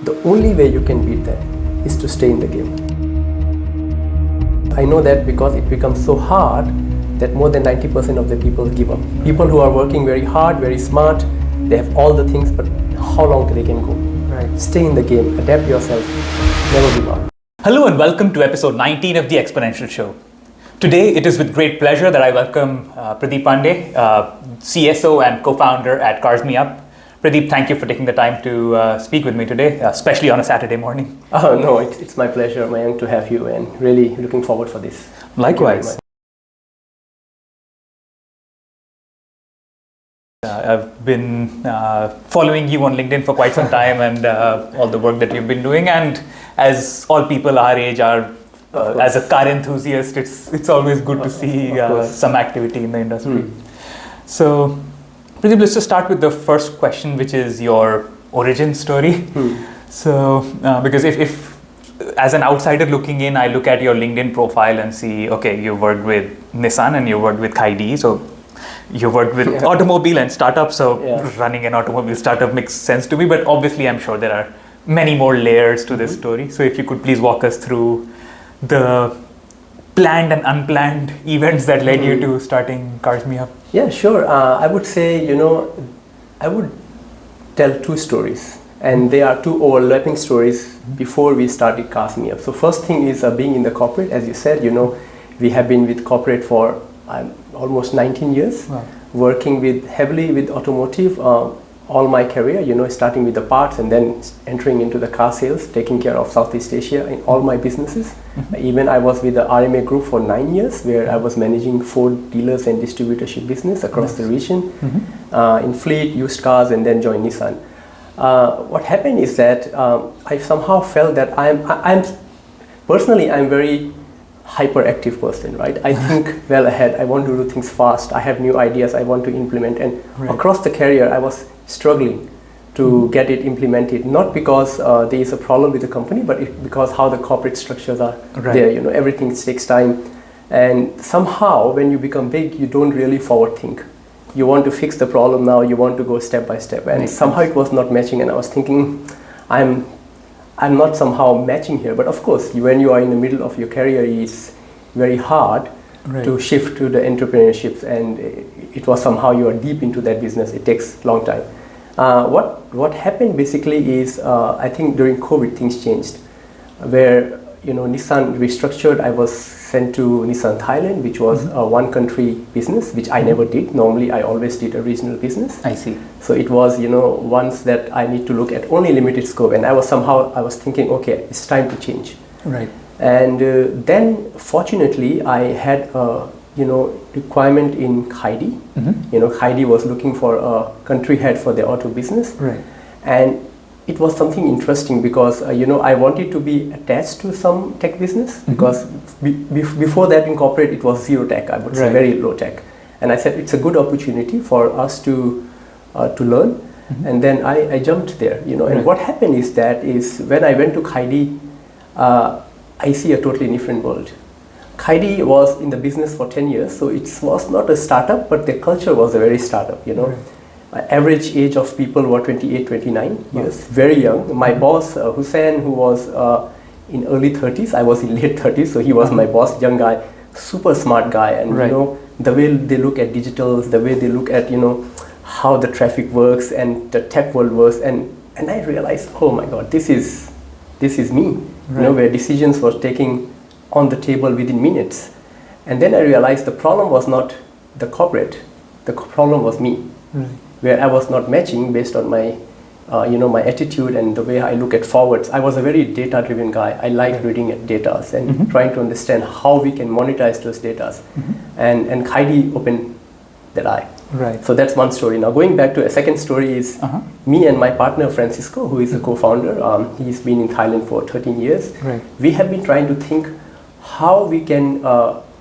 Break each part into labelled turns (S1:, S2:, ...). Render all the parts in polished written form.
S1: the only way you can beat that is to stay in the game. I know that because it becomes so hard that more than 90% of the people give up. People who are working very hard, very smart, they have all the things, but how long they can go?
S2: Right.
S1: Stay in the game, adapt yourself, never give up.
S2: Hello and welcome to episode 19 of the Exponential Show. Today it is with great pleasure that I welcome Pradeep Pandey, CSO and co-founder at CarsmeUp. Pradeep, thank you for taking the time to speak with me today, especially on a Saturday morning.
S1: Oh no, it's my pleasure, Mayank, to have you, and really looking forward for this.
S2: Likewise. I've been following you on LinkedIn for quite some time and all the work that you've been doing, and as all people our age are, as a car enthusiast, it's always good to see some activity in the industry. So, Pradeep, let's just start with the first question, which is your origin story. So, because if as an outsider looking in, I look at your LinkedIn profile and see, okay, you worked with Nissan and you worked with Kaidi, so you worked with automobile and startup, so running an automobile startup makes sense to me, but obviously I'm sure there are many more layers to this story. So if you could please walk us through the planned and unplanned events that led you to starting CarsmeUp.
S1: Yeah, sure. I would say, I would tell two stories, and they are two overlapping stories before we started CarsmeUp. So first thing is being in the corporate. As you said, we have been with corporate for almost 19 years, working heavily with automotive all my career, starting with the parts and then entering into the car sales, taking care of Southeast Asia in all my businesses. Even I was with the RMA group for 9 years, where I was managing Ford dealers and distributorship business across the region, in fleet, used cars, and then joined Nissan. What happened is that I somehow felt that I'm very hyperactive person, right? I think well ahead. I want to do things fast. I have new ideas I want to implement, and across the career I was struggling to get it implemented, not because there is a problem with the company, but because how the corporate structures are there. Everything takes time, and somehow when you become big, you don't really forward think. You want to fix the problem now, you want to go step by step, and somehow it was not matching, and I was thinking, I'm not somehow matching here. But of course, when you are in the middle of your career, it's very hard to shift to the entrepreneurship, and it was somehow you are deep into that business. It takes a long time. What happened basically is, I think during COVID things changed, where Nissan restructured. I was sent to Nissan Thailand, which was a one country business, which I never did. Normally I always did a regional business.
S2: I see.
S1: So it was once that I need to look at only limited scope, and I was thinking, okay, it's time to change.
S2: Right.
S1: And then fortunately I had a requirement in Kaidi. Kaidi was looking for a country head for their auto business.
S2: Right.
S1: And it was something interesting because I wanted to be attached to some tech business, because before that in corporate it was zero tech, I would say, very low tech. And I said it's a good opportunity for us to learn. And then I jumped there. And what happened is when I went to Kaidi, I see a totally different world. Kaidi was in the business for 10 years, so it was not a startup, but the culture was a very startup. Average age of people were 28, 29 years, very young. My boss, Hussein, who was in early 30s, I was in late 30s, so he was my boss, young guy, super smart guy. And the way they look at digitals, the way they look at how the traffic works and the tech world works, and I realized, oh my God, this is me. Where decisions were taking on the table within minutes. And then I realized the problem was not the corporate, the problem was me. Where I was not matching based on my, my attitude and the way I look at forwards. I was a very data-driven guy. I like reading at data and trying to understand how we can monetize those data. And Kaidi opened that eye.
S2: Right.
S1: So that's one story. Now going back to a second story is me and my partner Francisco, who is a co-founder. He's been in Thailand for 13 years.
S2: Right.
S1: We have been trying to think how we can,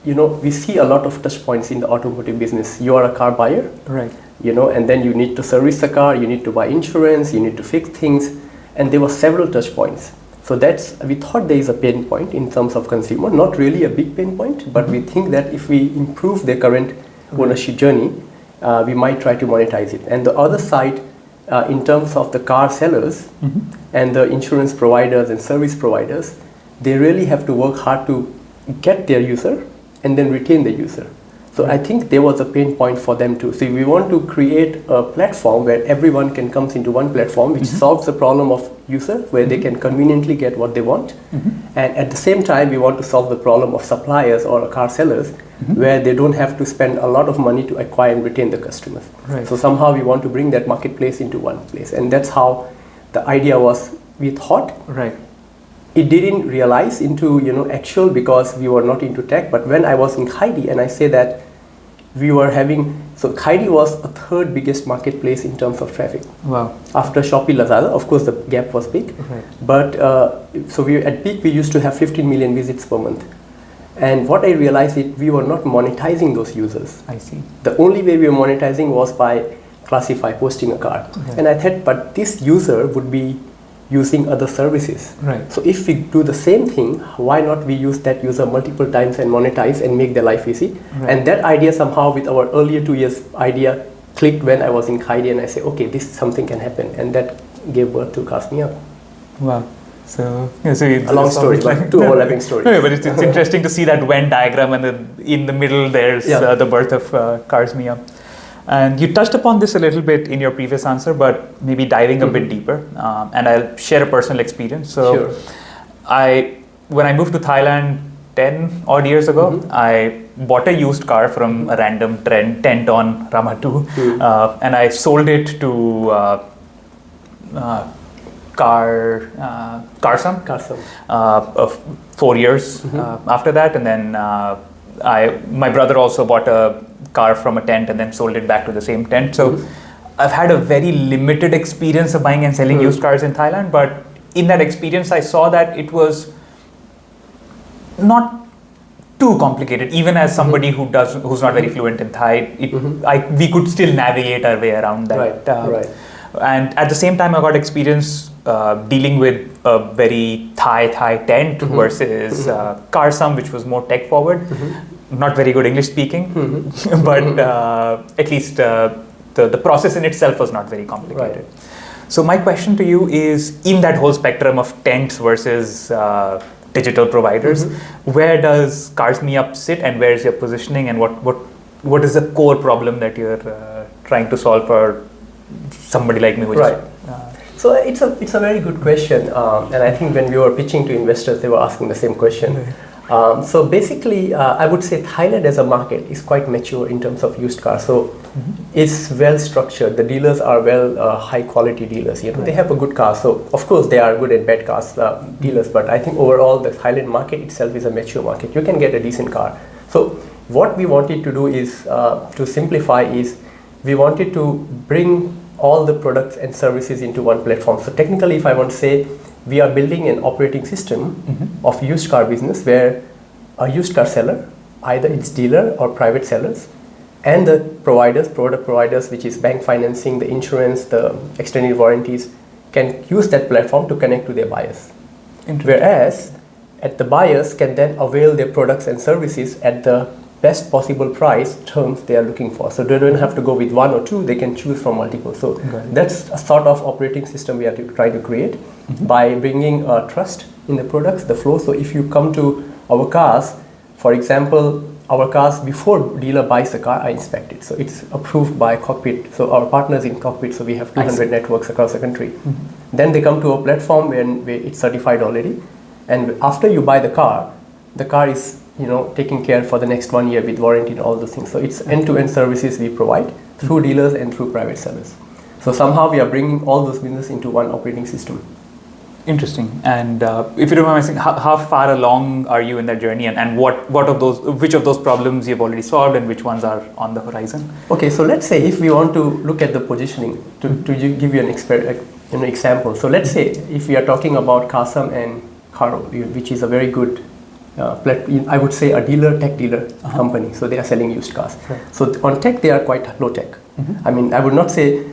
S1: we see a lot of touch points in the automotive business. You are a car buyer.
S2: Right.
S1: And then you need to service the car, you need to buy insurance, you need to fix things, and there were several touch points. So we thought there is a pain point in terms of consumer, not really a big pain point, but we think that if we improve their current ownership journey, we might try to monetize it. And the other side, in terms of the car sellers and the insurance providers and service providers, they really have to work hard to get their user and then retain the user. So I think there was a pain point for them too. So we want to create a platform where everyone can come into one platform which solves the problem of user, where they can conveniently get what they want. And at the same time, we want to solve the problem of suppliers or car sellers, where they don't have to spend a lot of money to acquire and retain the customers.
S2: Right.
S1: So somehow we want to bring that marketplace into one place. And that's how the idea was, we thought.
S2: Right.
S1: It didn't realize into actual, because we were not into tech. But when I was in Kaidi, and I say that we were having, so Kaidi was a third biggest marketplace in terms of traffic.
S2: Wow.
S1: After Shopee, Lazada, of course the gap was big.
S2: Right.
S1: But so we at peak we used to have 15 million visits per month. And what I realized is we were not monetizing those users.
S2: I see.
S1: The only way we were monetizing was by Classify, posting a car.
S2: Okay.
S1: And I thought, but this user would be using other services.
S2: Right.
S1: So if we do the same thing, why not we use that user multiple times and monetize and make their life easy?
S2: Right.
S1: And that idea somehow with our earlier 2 years idea clicked when I was in Kaidi, and I said, okay, this something can happen. And that gave birth to CarsmeUp.
S2: Wow. So, yeah, so
S1: A long story, but two overlapping stories.
S2: No, but it's interesting to see that Venn diagram, and then in the middle there's the birth of CarsmeUp. And you touched upon this a little bit in your previous answer, but maybe diving a bit deeper. And I'll share a personal experience. So,
S1: Sure.
S2: when I moved to Thailand 10 odd years ago, I bought a used car from a random tent on Ramatu, and I sold it to CarsmeUp of 4 years after that, and then my brother also bought a car from a tent and then sold it back to the same tent. So I've had a very limited experience of buying and selling used cars in Thailand, but in that experience I saw that it was not too complicated. Even as somebody who's not very fluent in Thai, we could still navigate our way around that.
S1: Right.
S2: And at the same time, I got experience dealing with a very Thai tent versus CarsmeUp, which was more tech forward. Not very good English speaking, but at least the process in itself was not very complicated.
S1: Right.
S2: So my question to you is, in that whole spectrum of tents versus digital providers, where does CarsmeUp sit, and where is your positioning, and what is the core problem that you're trying to solve for somebody like me?
S1: So it's a very good question, and I think when we were pitching to investors, they were asking the same question. So basically, I would say Thailand as a market is quite mature in terms of used cars. So it's well structured. The dealers are high quality dealers. They have a good car. So of course they are good and bad cars dealers, but I think overall the Thailand market itself is a mature market. You can get a decent car. So what we wanted to do is to simplify is we wanted to bring all the products and services into one platform. So technically, if I want to say, we are building an operating system of used car business where a used car seller, either it's dealer or private sellers, and the product providers, which is bank financing, the insurance, the extended warranties, can use that platform to connect to their buyers. Whereas the buyers can then avail their products and services at the best possible price terms they are looking for. So they don't have to go with one or two, they can choose from multiple. So that's a sort of operating system we are trying to create by bringing trust in the products, the flow. So if you come to our cars, for example, our cars before dealer buys the car are inspected. So it's approved by Cockpit. So our partners in Cockpit, so we have 200 networks across the country. Then they come to a platform where it's certified already. And after you buy the car is taking care for the next 1 year with warranty and all those things. So it's end-to-end services we provide through dealers and through private sellers. So somehow we are bringing all those business into one operating system.
S2: Interesting. And if you don't mind asking, how far along are you in that journey, and which of those problems you've already solved and which ones are on the horizon?
S1: Okay, so let's say if we want to look at the positioning, to give you an example. So let's say if we are talking about CarsmeUp and Caro, which is a very good I would say a tech dealer company. So they are selling used cars. Right. So on tech, they are quite low tech. I mean, I would not say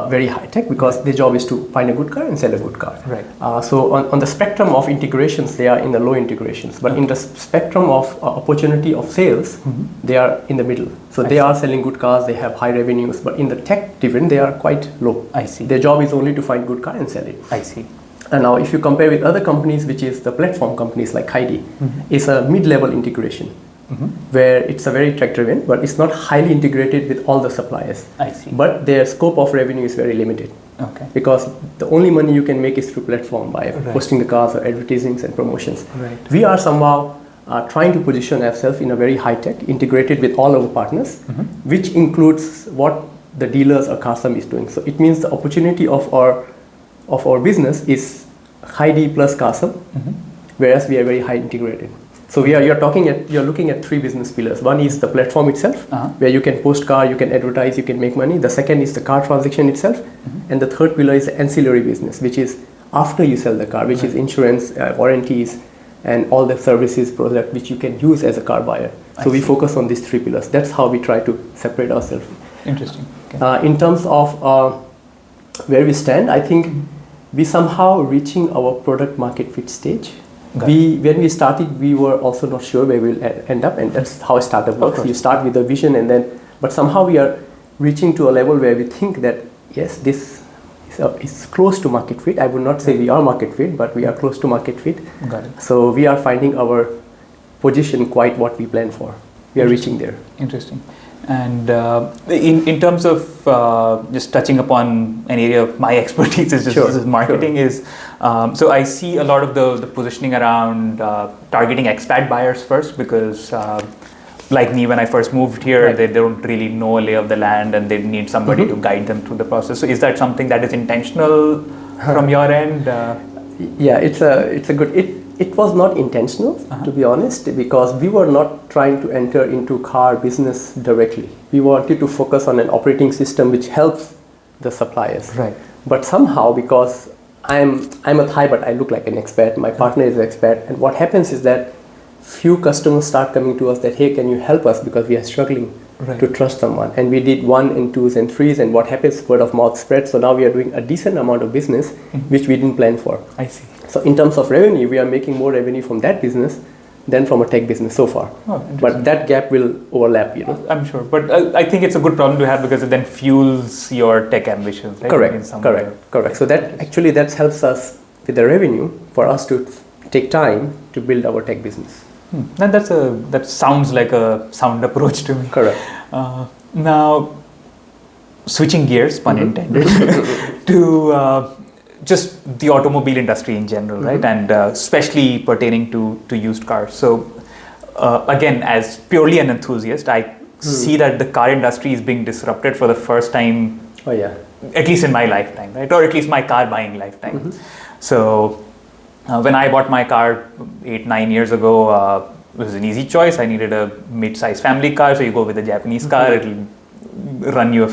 S1: very high tech because their job is to find a good car and sell a good car.
S2: Right.
S1: So on the spectrum of integrations, they are in the low integrations, but in the spectrum of opportunity of sales, they are in the middle. So they are selling good cars, they have high revenues, but in the tech division, they are quite low.
S2: I see.
S1: Their job is only to find good car and sell it.
S2: I see.
S1: And now if you compare with other companies, which is the platform companies like Heidi, it's a mid-level integration. Where it's a very tech driven, but it's not highly integrated with all the suppliers.
S2: I see.
S1: But their scope of revenue is very limited.
S2: Okay.
S1: Because the only money you can make is through platform by posting the cars or advertisings and promotions.
S2: Right.
S1: We are somehow trying to position ourselves in a very high tech, integrated with all our partners, which includes what the dealers or CarsmeUp is doing. So it means the opportunity of our business is Heidi plus CarsmeUp, whereas we are very high integrated. So you're looking at three business pillars. One is the platform itself, where you can post car, you can advertise, you can make money. The second is the car transaction itself, and the third pillar is the ancillary business, which is after you sell the car, which is insurance, warranties, and all the services product which you can use as a car buyer. So we focus on these three pillars. That's how we try to separate ourselves.
S2: Interesting. Okay.
S1: In terms of where we stand, I think we somehow reaching our product market fit stage. When we started, we were also not sure where we'll end up, and that's how a startup works. You start with a vision, but somehow we are reaching to a level where we think that yes, this is close to market fit. I would not say we are market fit, but we are close to market fit.
S2: Got it.
S1: So we are finding our position quite what we planned for. We are reaching there.
S2: Interesting. And in terms of just touching upon an area of my expertise is just marketing is, so I see a lot of the positioning around targeting expat buyers first because like me when I first moved here, they don't really know a lay of the land and they need somebody to guide them through the process. So is that something that is intentional from your end?
S1: Yeah, it's a good. It was not intentional, to be honest, because we were not trying to enter into car business directly. We wanted to focus on an operating system which helps the suppliers.
S2: Right.
S1: But somehow, because I'm a Thai, but I look like an expat, my partner is an expat, and what happens is that few customers start coming to us that, hey, can you help us because we are struggling to trust someone. And we did 1 and 2s and 3s, and what happens, word of mouth spread. So now we are doing a decent amount of business, which we didn't plan for.
S2: I see.
S1: So in terms of revenue, we are making more revenue from that business than from a tech business so far. But that gap will overlap,
S2: I'm sure. But I think it's a good problem to have because it then fuels your tech ambitions. Right?
S1: Correct. So that helps us with the revenue for us to take time to build our tech business.
S2: And that sounds like a sound approach to me.
S1: Correct.
S2: Now, switching gears, pun intended, to just the automobile industry in general, right? And especially pertaining to used cars. So again, as purely an enthusiast, I see that the car industry is being disrupted for the first time.
S1: Oh yeah.
S2: At least in my lifetime, right? Or at least my car buying lifetime. So when I bought my car 8-9 years ago, it was an easy choice. I needed a mid-size family car, so you go with a Japanese car. It'll run you a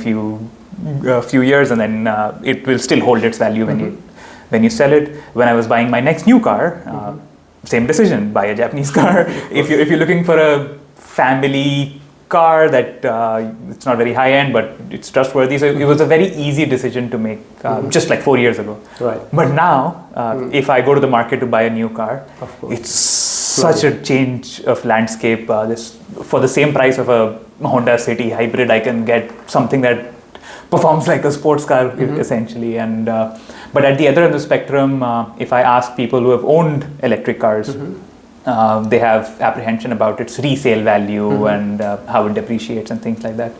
S2: few years, and then it will still hold its value when you sell it. When I was buying my next new car, same decision: buy a Japanese car. If you're looking for a family car that it's not very high end, but it's trustworthy, so it was a very easy decision to make, just like 4 years ago.
S1: Right.
S2: But now, if I go to the market to buy a new car, it's such a change of landscape. For the same price of a Honda City hybrid, I can get something that performs like a sports car essentially. And but at the other end of the spectrum, if I ask people who have owned electric cars, they have apprehension about its resale value and how it depreciates and things like that.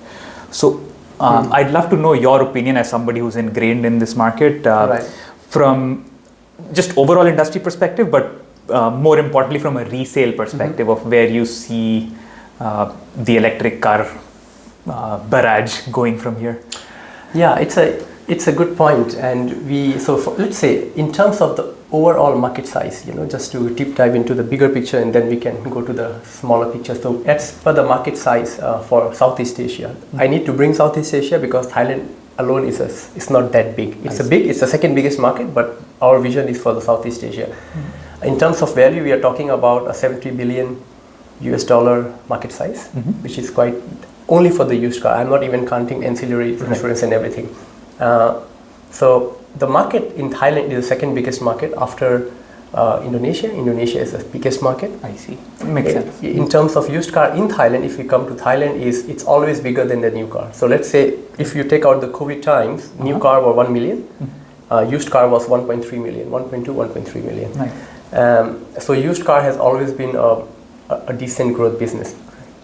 S2: So I'd love to know your opinion as somebody who's ingrained in this market from just overall industry perspective, but more importantly from a resale perspective of where you see the electric car barrage going from here.
S1: Yeah, it's a good point, and let's say in terms of the overall market size, just to deep dive into the bigger picture, and then we can go to the smaller picture. So as per the market size for Southeast Asia, I need to bring Southeast Asia because Thailand alone is not that big. It's the second biggest market, but our vision is for the Southeast Asia. In terms of value, we are talking about a $70 billion market size, which is quite only for the used car. I'm not even counting ancillary insurance and everything. So the market in Thailand is the second biggest market after Indonesia. Indonesia is the biggest market.
S2: I see. Makes sense.
S1: In terms of used car in Thailand, if you come to Thailand, it's always bigger than the new car. So let's say if you take out the COVID times, new car were 1 million, used car was 1.3 million, 1.2, 1.3 million.
S2: Nice.
S1: So used car has always been a decent growth business.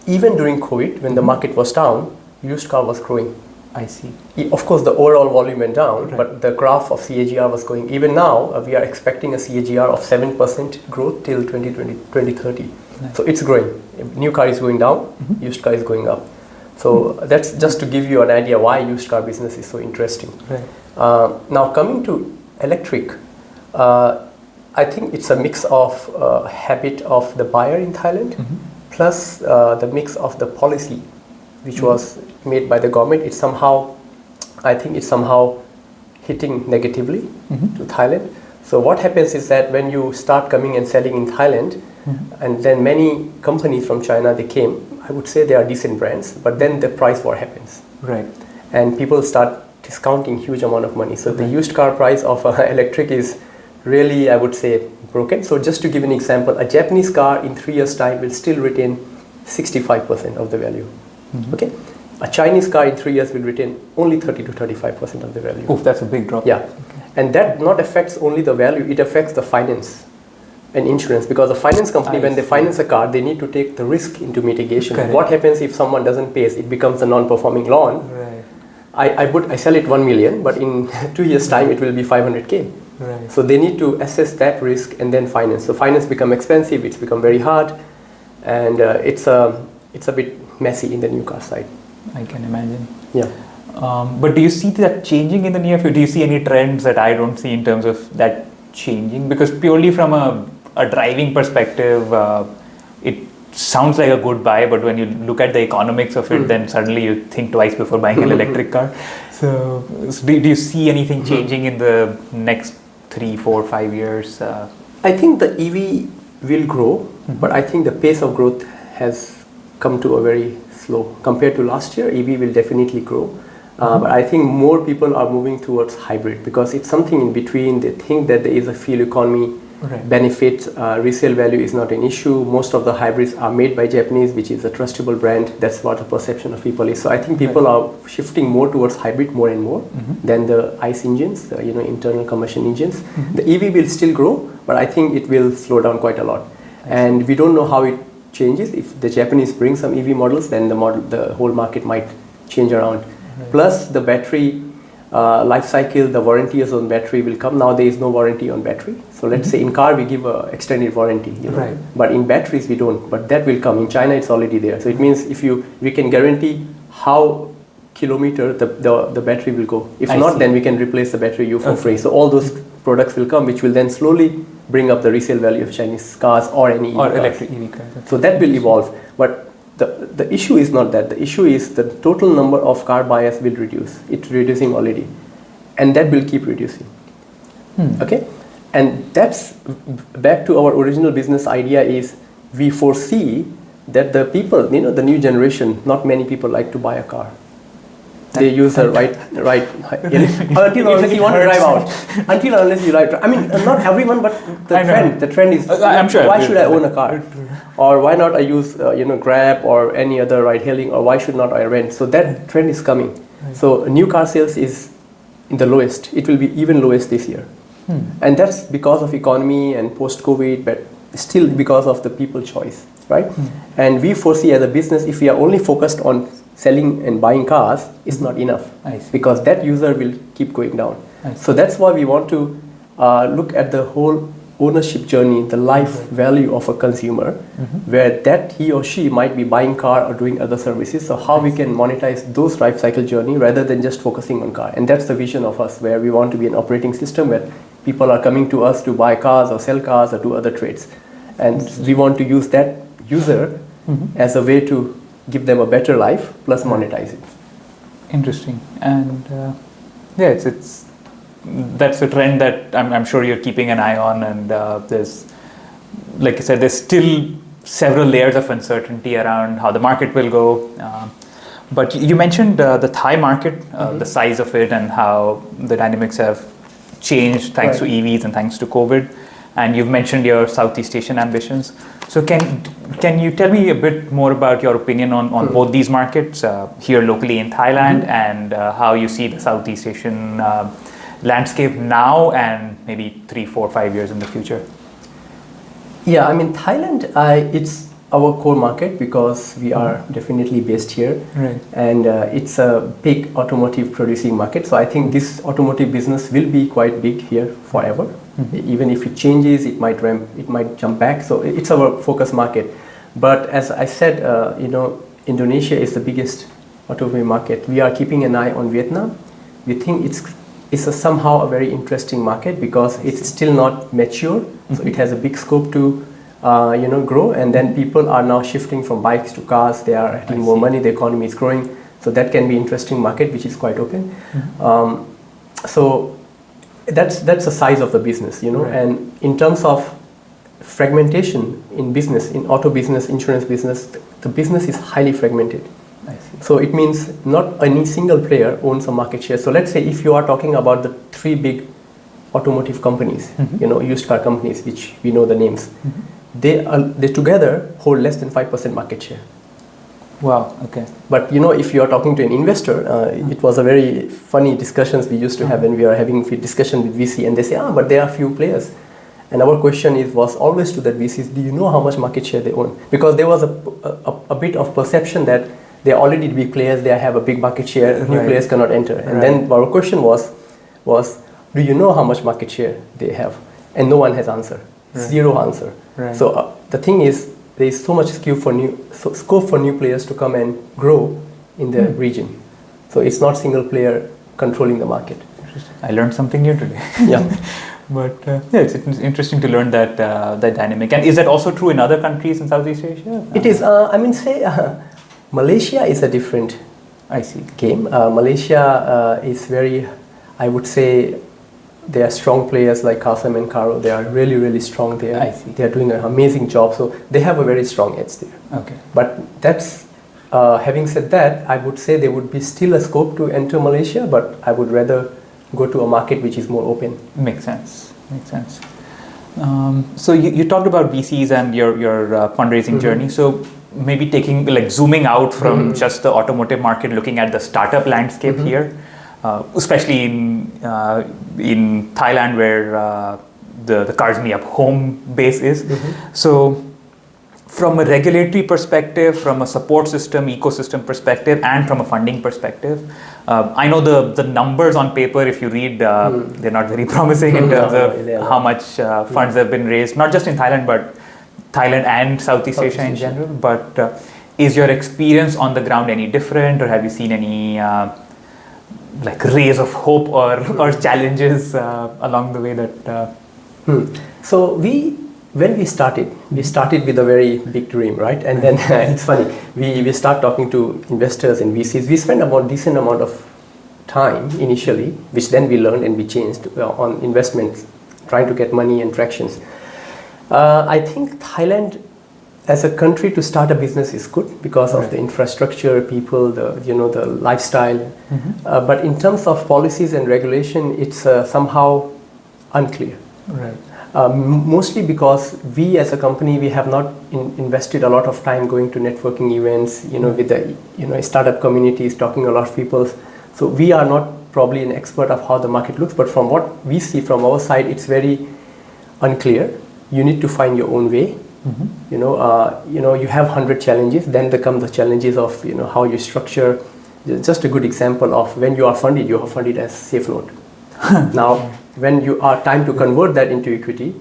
S1: Even during COVID, when the market was down, used car was growing.
S2: I see.
S1: Of course, the overall volume went down,
S2: Right.
S1: but the graph of CAGR was going. Even now, we are expecting a CAGR of 7% growth till 2030.
S2: Nice.
S1: So it's growing. New car is going down, used car is going up. So that's just to give you an idea why used car business is so interesting.
S2: Right.
S1: Now coming to electric, I think it's a mix of habit of the buyer in Thailand, plus the mix of the policy, which was made by the government. I think it's somehow hitting negatively to Thailand. So what happens is that when you start coming and selling in Thailand, and then many companies from China, they came, I would say they are decent brands, but then the price war happens.
S2: Right.
S1: And people start discounting huge amount of money. So the used car price of electric is really, I would say, broken. So just to give an example, a Japanese car in 3 years' time will still retain 65% of the value. Okay, a Chinese car in 3 years will retain only 30 to 35% of the value.
S2: Oh, that's a big drop.
S1: Yeah, and that not affects only the value; it affects the finance and insurance, because the finance company, when they finance a car, they need to take the risk into mitigation.
S2: Correct.
S1: What happens if someone doesn't pay? It becomes a non-performing loan.
S2: Right.
S1: I sell it 1 million, but in 2 years' time it will be 500k.
S2: Right.
S1: So they need to assess that risk and then finance. So finance become expensive. It's become very hard, and it's a bit messy in the new car side.
S2: I can imagine.
S1: Yeah.
S2: But do you see that changing in the near future? Do you see any trends that I don't see in terms of that changing? Because purely from a driving perspective, it sounds like a good buy, but when you look at the economics of it, then suddenly you think twice before buying an electric car. So do you see anything changing in the next 3, 4, 5 years?
S1: I think the EV will grow, but I think the pace of growth has come to a very slow. Compared to last year, EV will definitely grow. But I think more people are moving towards hybrid because it's something in between. They think that there is a fuel economy benefit, resale value is not an issue. Most of the hybrids are made by Japanese, which is a trustable brand. That's what the perception of people is. So I think people are shifting more towards hybrid more and more than the ICE engines, internal combustion engines. The EV will still grow, but I think it will slow down quite a lot. And we don't know how it changes. If the Japanese bring some EV models, then the whole market might change around. Plus the battery life cycle, the warranty on battery will come. Now there is no warranty on battery. So let's say in car we give a extended warranty, but in batteries we don't. But that will come. In China it's already there. So it means we can guarantee how kilometer the battery will go. If not, then we can replace the battery for free. So all those products will come, which will then slowly bring up the resale value of Chinese cars or any EV cars.
S2: Electric EV cars.
S1: So that will evolve. But the issue is not that. The issue is the total number of car buyers will reduce. It's reducing already. And that will keep reducing. Okay? And that's back to our original business idea is we foresee that the people, the new generation, not many people like to buy a car. They use the right until unless you want to drive out. Until unless you like. I mean, not everyone, but the trend is.
S2: I'm sure.
S1: Why should I own a car? Or why not I use Grab or any other ride-hailing? Or why should not I rent? So that trend is coming. So new car sales is in the lowest. It will be even lowest this year, and that's because of economy and post-COVID, but still because of the people choice, right? And we foresee as a business, if we are only focused on selling and buying cars, is not enough because that user will keep going down. So that's why we want to look at the whole ownership journey, the life value of a consumer, where that he or she might be buying car or doing other services. So how we can monetize those life cycle journey rather than just focusing on car. And that's the vision of us, where we want to be an operating system where people are coming to us to buy cars or sell cars or do other trades. And we want to use that user as a way to give them a better life plus monetize it.
S2: Interesting. And that's a trend that I'm sure you're keeping an eye on, and there's, like you said, there's still several layers of uncertainty around how the market will go. But you mentioned the Thai market, the size of it, and how the dynamics have changed thanks to EVs and thanks to COVID. And you've mentioned your Southeast Asian ambitions. So can you tell me a bit more about your opinion on both these markets here locally in Thailand and how you see the Southeast Asian landscape now and maybe 3, 4, 5 years in the future?
S1: Yeah, I mean, Thailand, it's our core market because we are definitely based here.
S2: Right.
S1: And it's a big automotive producing market. So I think this automotive business will be quite big here forever. Even if it changes, it might jump back. So it's our focus market. But as I said, Indonesia is the biggest automobile market. We are keeping an eye on Vietnam. We think it's somehow a very interesting market because it's still not mature. So it has a big scope to grow. And then people are now shifting from bikes to cars. They are having more money. The economy is growing. So that can be interesting market, which is quite open. So that's the size of the business,
S2: Right.
S1: And in terms of fragmentation in business, in auto business, insurance business, the business is highly fragmented.
S2: I see.
S1: So it means not any single player owns a market share. So let's say if you are talking about the 3 big automotive companies, used car companies, which we know the names, they together hold less than 5% market share.
S2: Wow, okay.
S1: But if you are talking to an investor, it was a very funny discussions we used to have when we are having discussion with VC, and they say, but there are few players. And our question was always to that VCs, do you know how much market share they own? Because there was a bit of perception that they are already big players, they have a big market share, new players cannot enter. And then our question was, do you know how much market share they have? And no one has answer, zero answer.
S2: Right.
S1: So the thing is, there is so much scope for new players to come and grow in the region. So it's not single player controlling the market.
S2: I learned something new today.
S1: Yeah.
S2: But it's interesting to learn that dynamic. And is that also true in other countries in Southeast Asia?
S1: It is. Malaysia is a different game. Malaysia is very, I would say, they are strong players like Kasem and Karo. They are really, really strong there.
S2: I see.
S1: They are doing an amazing job. So they have a very strong edge there.
S2: Okay.
S1: But that's, having said that, I would say there would be still a scope to enter Malaysia, but I would rather go to a market which is more open.
S2: Makes sense. So you talked about VCs and your fundraising journey. So maybe zooming out from just the automotive market, looking at the startup landscape here. Especially in Thailand, where the CarsmeUp home base is. So, from a regulatory perspective, from a support system, ecosystem perspective, and from a funding perspective, I know the numbers on paper, if you read, they're not very promising in terms of how much funds have been raised, not just in Thailand, but Thailand and Southeast Asia in general. But is your experience on the ground any different, or have you seen any rays of hope or challenges along the way that...
S1: So when we started with a very big dream, right? And then it's funny, we start talking to investors and VCs. We spent a decent amount of time initially, which then we learned and we changed on investments, trying to get money and tractions. I think Thailand as a country to start a business is good because of the infrastructure, people, the lifestyle. But in terms of policies and regulation, it's somehow unclear.
S2: Right.
S1: Mostly because we as a company, we have not invested a lot of time going to networking events, with the startup communities, talking to a lot of people. So we are not probably an expert of how the market looks, but from what we see from our side, it's very unclear. You need to find your own way. You have 100 challenges, then there come the challenges of how you structure. Just a good example of when you are funded as safe note. Now when you are time to convert that into equity,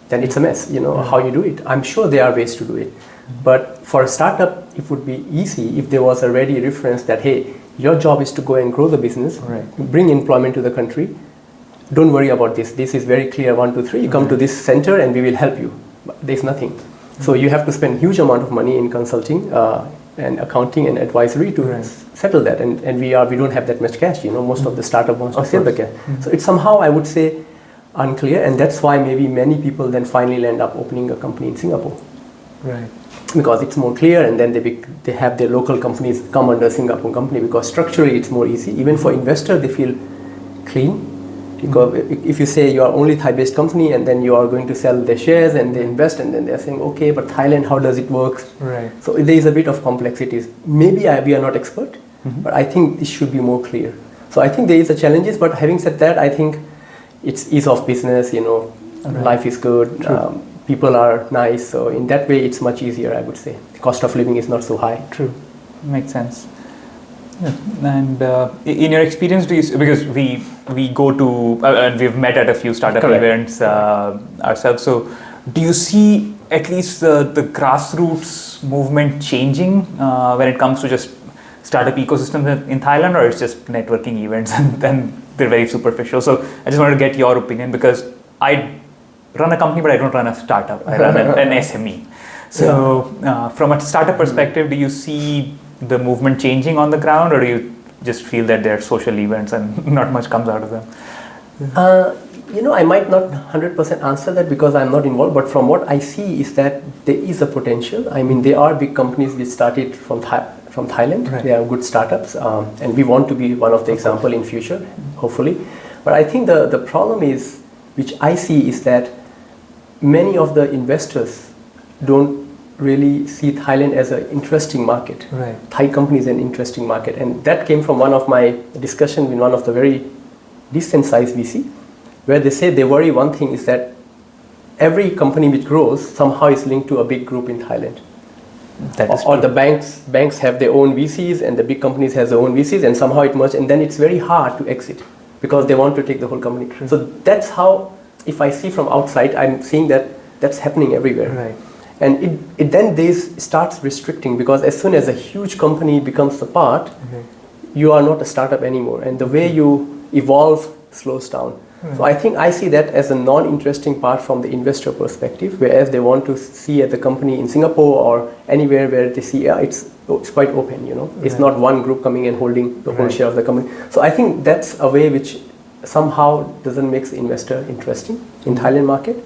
S1: then it's a mess, how you do it. I'm sure there are ways to do it, but for a startup it would be easy if there was a ready reference that, hey, your job is to go and grow the business, bring employment to the country, don't worry about this is very clear, 1, 2, 3, you come to this center and we will help you. But there's nothing. So you have to spend huge amount of money in consulting and accounting and advisory to settle that, and we don't have that much cash. Most of the startup wants to save the cash. So it's somehow, I would say, unclear, and that's why maybe many people then finally end up opening a company in Singapore.
S2: Right.
S1: because it's more clear, and then they have their local companies come under Singapore company because structurally it's more easy. Even for investor, they feel clean, because if you say you are only Thai-based company and then you are going to sell their shares and they invest, and then they're saying, okay, but Thailand, how does it work?
S2: Right.
S1: So there is a bit of complexities. Maybe we are not expert, but I think it should be more clear. So I think there is a challenges, but having said that, I think it's ease of business, life is good, people are nice. So in that way, it's much easier, I would say. The cost of living is not so high.
S2: True. Makes sense. Yeah. And in your experience, because we go to, and we've met at a few startup events ourselves, so do you see at least the grassroots movement changing when it comes to just startup ecosystems in Thailand, or it's just networking events and then they're very superficial? So I just wanted to get your opinion, because I run a company, but I don't run a startup. I run an SME. So from a startup perspective, do you see the movement changing on the ground, or do you just feel that they're social events and not much comes out of them?
S1: I might not 100% answer that because I'm not involved, but from what I see is that there is a potential. I mean, there are big companies which started from Thailand.
S2: Right.
S1: They are good startups, and we want to be one of the example in future, hopefully. But I think the problem is, which I see, is that many of the investors don't really see Thailand as an interesting market.
S2: Right.
S1: Thai company is an interesting market, and that came from one of my discussion with one of the very decent sized VC, where they say they worry one thing is that every company which grows somehow is linked to a big group in Thailand.
S2: That is
S1: or the banks have their own VCs, and the big companies have their own VCs, and somehow it merges, and then it's very hard to exit because they want to take the whole company.
S2: True.
S1: So that's how, if I see from outside, I'm seeing that that's happening everywhere.
S2: Right.
S1: And it then starts restricting, because as soon as a huge company becomes a part, you are not a startup anymore, and the way you evolve slows down. So I think I see that as a non-interesting part from the investor perspective, whereas they want to see at the company in Singapore or anywhere where they see it's quite open, It's not one group coming and holding the whole share of the company. So I think that's a way which somehow doesn't make the investor interesting in Thailand market.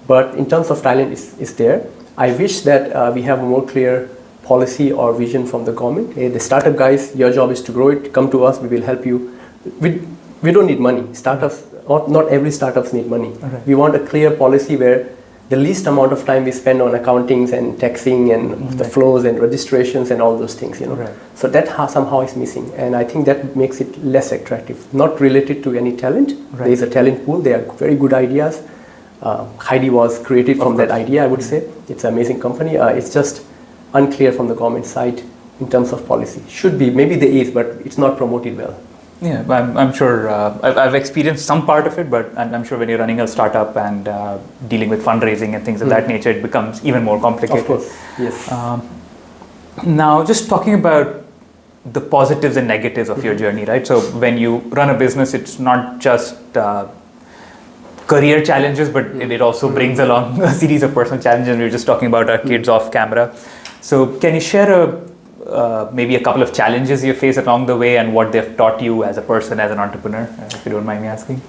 S1: But in terms of Thailand, is there. I wish that we have a more clear policy or vision from the government. Hey, the startup guys, your job is to grow it. Come to us, we will help you. We don't need money. Startups, not every startups need money.
S2: Okay.
S1: We want a clear policy where the least amount of time we spend on accountings and taxing and the flows and registrations and all those things,
S2: Right.
S1: So that somehow is missing, and I think that makes it less attractive. Not related to any talent.
S2: Right.
S1: There is a talent pool. There are very good ideas. Heidi was created from that idea, I would say. It's an amazing company. It's just unclear from the government side in terms of policy. Should be, maybe there is, but it's not promoted well.
S2: Yeah, I'm sure I've experienced some part of it, but I'm sure when you're running a startup and dealing with fundraising and things of that nature, it becomes even more complicated.
S1: Of course, yes.
S2: Now, just talking about the positives and negatives of your journey, right? So when you run a business, it's not just career challenges, but it also brings along a series of personal challenges. We were just talking about our kids off camera. So can you share maybe a couple of challenges you face along the way and what they've taught you as a person, as an entrepreneur, if you don't mind me asking?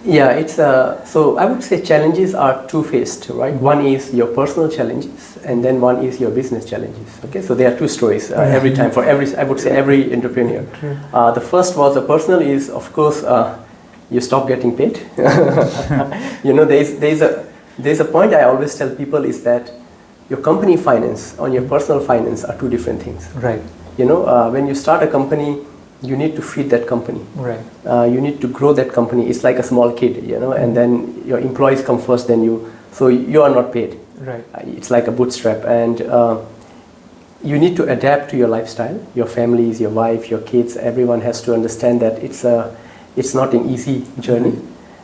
S1: Yeah, it's so I would say challenges are two-faced, right? One is your personal challenges, and then one is your business challenges. Okay, so there are two stories every time for every, I would say, every entrepreneur. The first was the personal is, of course, you stop getting paid. There's a point I always tell people is that your company finance and your personal finance are two different things.
S2: Right.
S1: When you start a company, you need to feed that company.
S2: Right.
S1: You need to grow that company. It's like a small kid, and then your employees come first, then so you are not paid.
S2: Right.
S1: It's like a bootstrap, and you need to adapt to your lifestyle, your families, your wife, your kids. Everyone has to understand that it's not an easy journey.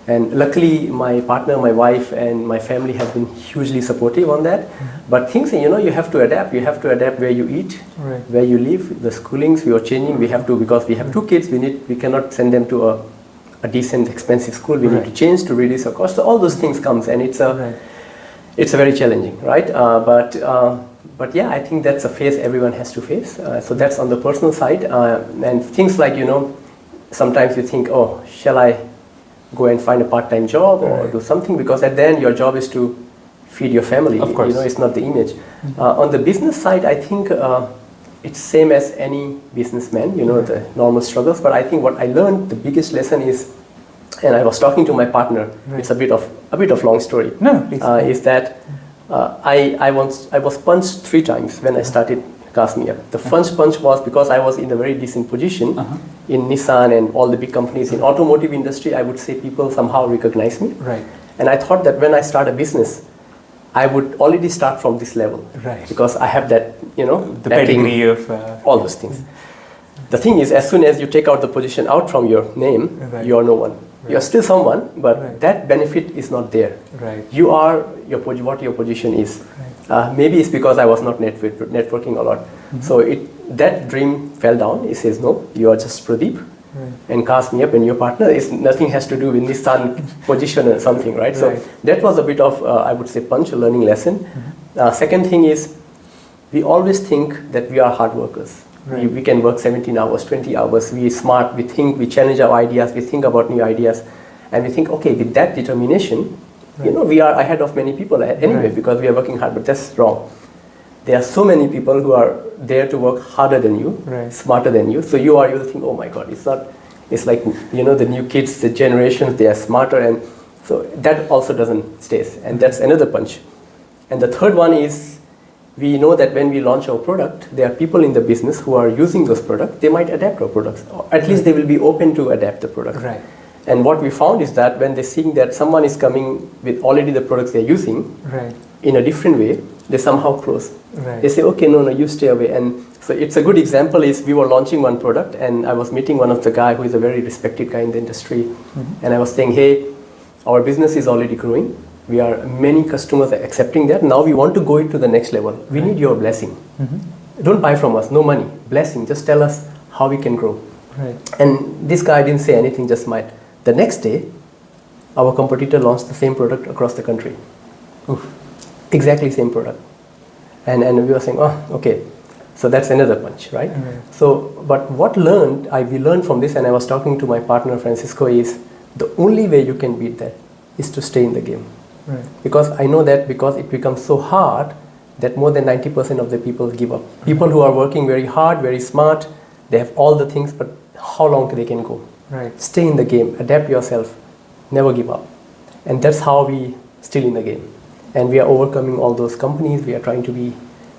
S1: And luckily, my partner, my wife, and my family have been hugely supportive on that. But things, you have to adapt. You have to adapt where you eat,
S2: Right.
S1: where you live, the schoolings we are changing. We have to, because we have two kids. We cannot send them to a decent, expensive school. We need to change to reduce our cost. So all those things comes, and it's a very challenging, right? But yeah, I think that's a phase everyone has to face. So that's on the personal side, and things like sometimes you think, oh, shall I go and find a part-time job or do something, because at the end your job is to feed your family.
S2: Of course.
S1: It's not the image. On the business side, I think it's same as any businessman, the normal struggles. But I think what I learned, the biggest lesson is, and I was talking to my partner.
S2: Right.
S1: It's a bit of long story.
S2: No, please.
S1: Is that I was punched 3 times when I started CarsmeUp. The first punch was because I was in a very decent position in Nissan and all the big companies in automotive industry. I would say people somehow recognize me.
S2: Right.
S1: And I thought that when I start a business, I would already start from this level.
S2: Right.
S1: Because I have that,
S2: The
S1: backing,
S2: pedigree of...
S1: all those things. The thing is, as soon as you take out the position out from your name,
S2: Right.
S1: you are no one.
S2: Right.
S1: You are still someone, but
S2: Right.
S1: that benefit is not there.
S2: Right.
S1: You are what your position is.
S2: Right.
S1: Maybe it's because I was not networking a lot. So that dream fell down. He says, no, you are just Pradeep.
S2: Right.
S1: And CarsmeUp and your partner is nothing has to do with Nissan position or something, right? So
S2: Right.
S1: that was a bit of, I would say, punch, a learning lesson. Second thing is, we always think that we are hard workers.
S2: Right.
S1: We can work 17 hours, 20 hours. We are smart, we think, we challenge our ideas, we think about new ideas. And we think, okay, with that determination, we are ahead of many people anyway because we are working hard, but that's wrong. There are so many people who are there to work harder than you, smarter than you. So you'll think, oh my God, it's like, the new kids, the generations, they are smarter. And so that also doesn't stay. And that's another punch. And the third one is, we know that when we launch our product, there are people in the business who are using those products. They might adapt our products, or at least they will be open to adapt the product.
S2: Right.
S1: And what we found is that when they're seeing that someone is coming with already the products they're using in a different way, they somehow close.
S2: Right.
S1: They say, okay, no, you stay away. And so it's a good example is we were launching one product and I was meeting one of the guy who is a very respected guy in the industry. And I was saying, hey, our business is already growing. We are many customers are accepting that. Now we want to go into the next level. We need your blessing. Don't buy from us, no money, blessing. Just tell us how we can grow.
S2: Right.
S1: And this guy didn't say anything, just smiled. The next day, our competitor launched the same product across the country.
S2: Oof.
S1: Exactly same product. And we were saying, oh, okay. So that's another punch, right? So, but what we learned from this, and I was talking to my partner Francisco, is the only way you can beat that is to stay in the game.
S2: Right.
S1: Because I know that because it becomes so hard that more than 90% of the people give up. People who are working very hard, very smart, they have all the things, but how long they can go?
S2: Right.
S1: Stay in the game, adapt yourself, never give up. And that's how we still in the game. And we are overcoming all those companies. We are trying to be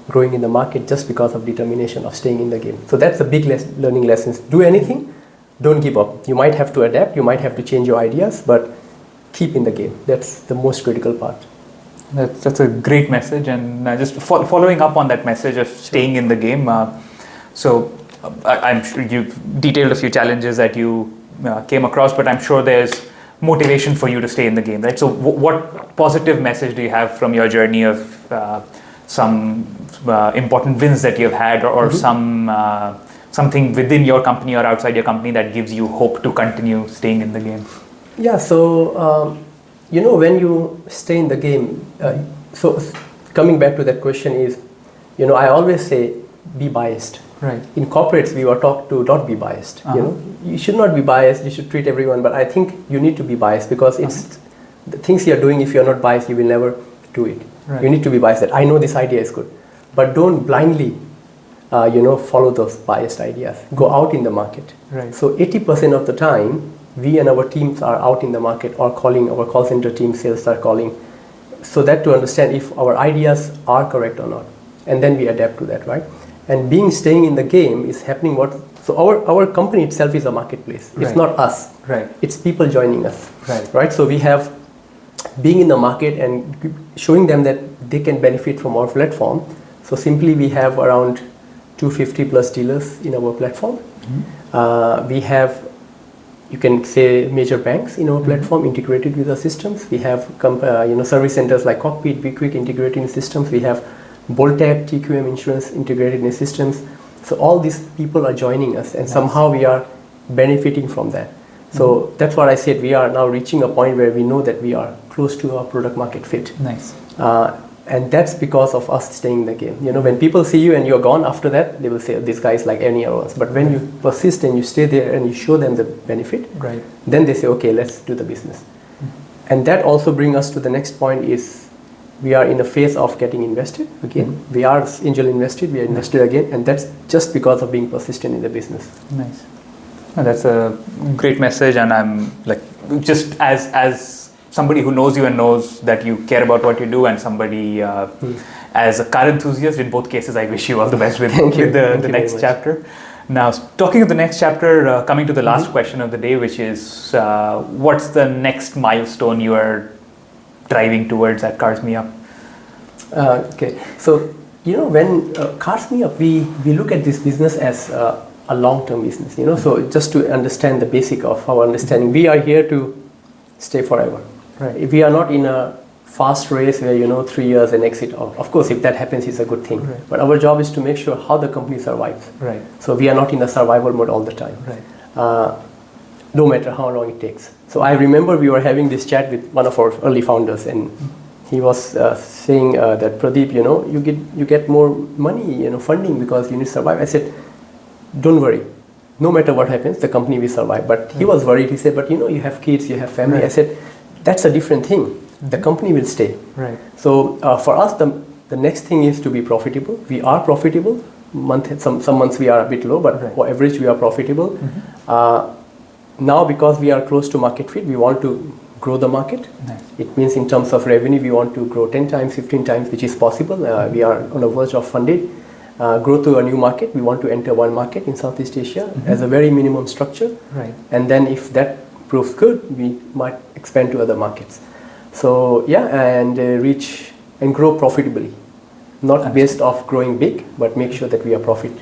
S1: growing in the market just because of determination of staying in the game. So that's the big learning lessons. Do anything, don't give up. You might have to adapt, you might have to change your ideas, but keep in the game. That's the most critical part.
S2: That's a great message, and just following up on that message of staying in the game. I'm sure you've detailed a few challenges that you came across, but I'm sure there's motivation for you to stay in the game, right? So what positive message do you have from your journey of some important wins that you've had, or something within your company or outside your company that gives you hope to continue staying in the game?
S1: Yeah, so when you stay in the game, so coming back to that question is, I always say be biased.
S2: Right.
S1: In corporates, we were taught to not be biased. You should not be biased. You should treat everyone. But I think you need to be biased because it's the things you are doing. If you are not biased, you will never do it.
S2: Right.
S1: You need to be biased. That I know this idea is good, but don't blindly, follow those biased ideas. Go out in the market.
S2: Right.
S1: So 80% of the time, we and our teams are out in the market or calling. Our call center team, sales are calling, so that to understand if our ideas are correct or not, and then we adapt to that, right? And staying in the game is happening so our company itself is a marketplace. It's
S2: Right.
S1: not us.
S2: Right.
S1: It's people joining us.
S2: Right.
S1: So we have being in the market and showing them that they can benefit from our platform. So simply we have around 250 plus dealers in our platform. We have, you can say, major banks in our platform integrated with our systems. We have service centers like Cockpit, BeQuick integrated in systems. We have Boltec, TQM Insurance integrated in the systems. So all these people are joining us, and somehow we are benefiting from that. So that's what I said. We are now reaching a point where we know that we are close to our product market fit.
S2: Nice.
S1: And that's because of us staying in the game. When people see you and you're gone after that, they will say, this guy is like any other ones. But when you persist and you stay there and you show them the benefit, then they say, okay, let's do the business. And that also brings us to the next point is, we are in a phase of getting invested again. We are angel invested, we are invested again, and that's just because of being persistent in the business.
S2: Nice. And that's a great message, and I'm like, just as somebody who knows you and knows that you care about what you do, and somebody as a car enthusiast, in both cases, I wish you all the best with the next chapter. Now, talking of the next chapter, coming to the last question of the day, which is, what's the next milestone you are driving towards at CarsmeUp?
S1: Okay, so when CarsmeUp, we look at this business as a long-term business. So just to understand the basic of our understanding, we are here to stay forever.
S2: Right.
S1: We are not in a fast race where 3 years and exit. Of course, if that happens, it's a good thing.
S2: Right.
S1: But our job is to make sure how the company survives.
S2: Right.
S1: So we are not in a survival mode all the time.
S2: Right.
S1: No matter how long it takes. So I remember we were having this chat with one of our early founders, and he was saying that, Pradeep, you get more money, funding because you need to survive. I said, don't worry. No matter what happens, the company will survive. But he was worried. He said, but you have kids, you have family.
S2: Right.
S1: I said, that's a different thing. The company will stay.
S2: Right.
S1: So for us, the next thing is to be profitable. We are profitable. Some months we are a bit low, but for average we are profitable. Now, because we are close to market fit, we want to grow the market.
S2: Nice.
S1: It means in terms of revenue, we want to grow 10 times, 15 times, which is possible. We are on the verge of funded. Grow to a new market. We want to enter one market in Southeast Asia as a very minimum structure.
S2: Right.
S1: And then if that proves good, we might expand to other markets. So and reach and grow profitably. Not based off growing big, but make sure that we are profit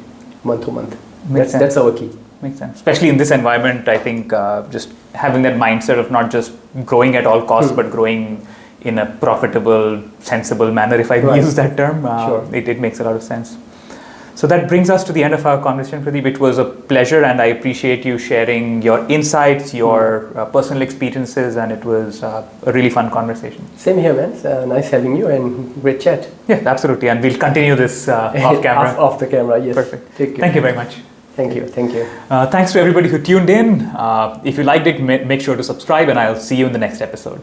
S1: month to month. That's our key.
S2: Makes sense. Especially in this environment, I think just having that mindset of not just growing at all costs, but growing in a profitable, sensible manner, if I can use that term, it makes a lot of sense. So that brings us to the end of our conversation, Pradeep. It was a pleasure, and I appreciate you sharing your insights, your personal experiences, and it was a really fun conversation.
S1: Same here, man. Nice having you and great chat.
S2: Yeah, absolutely. And we'll continue this off camera.
S1: Off the camera, yes.
S2: Perfect.
S1: Take care.
S2: Thank you very much.
S1: Thank you.
S2: Thanks to everybody who tuned in. If you liked it, make sure to subscribe, and I'll see you in the next episode.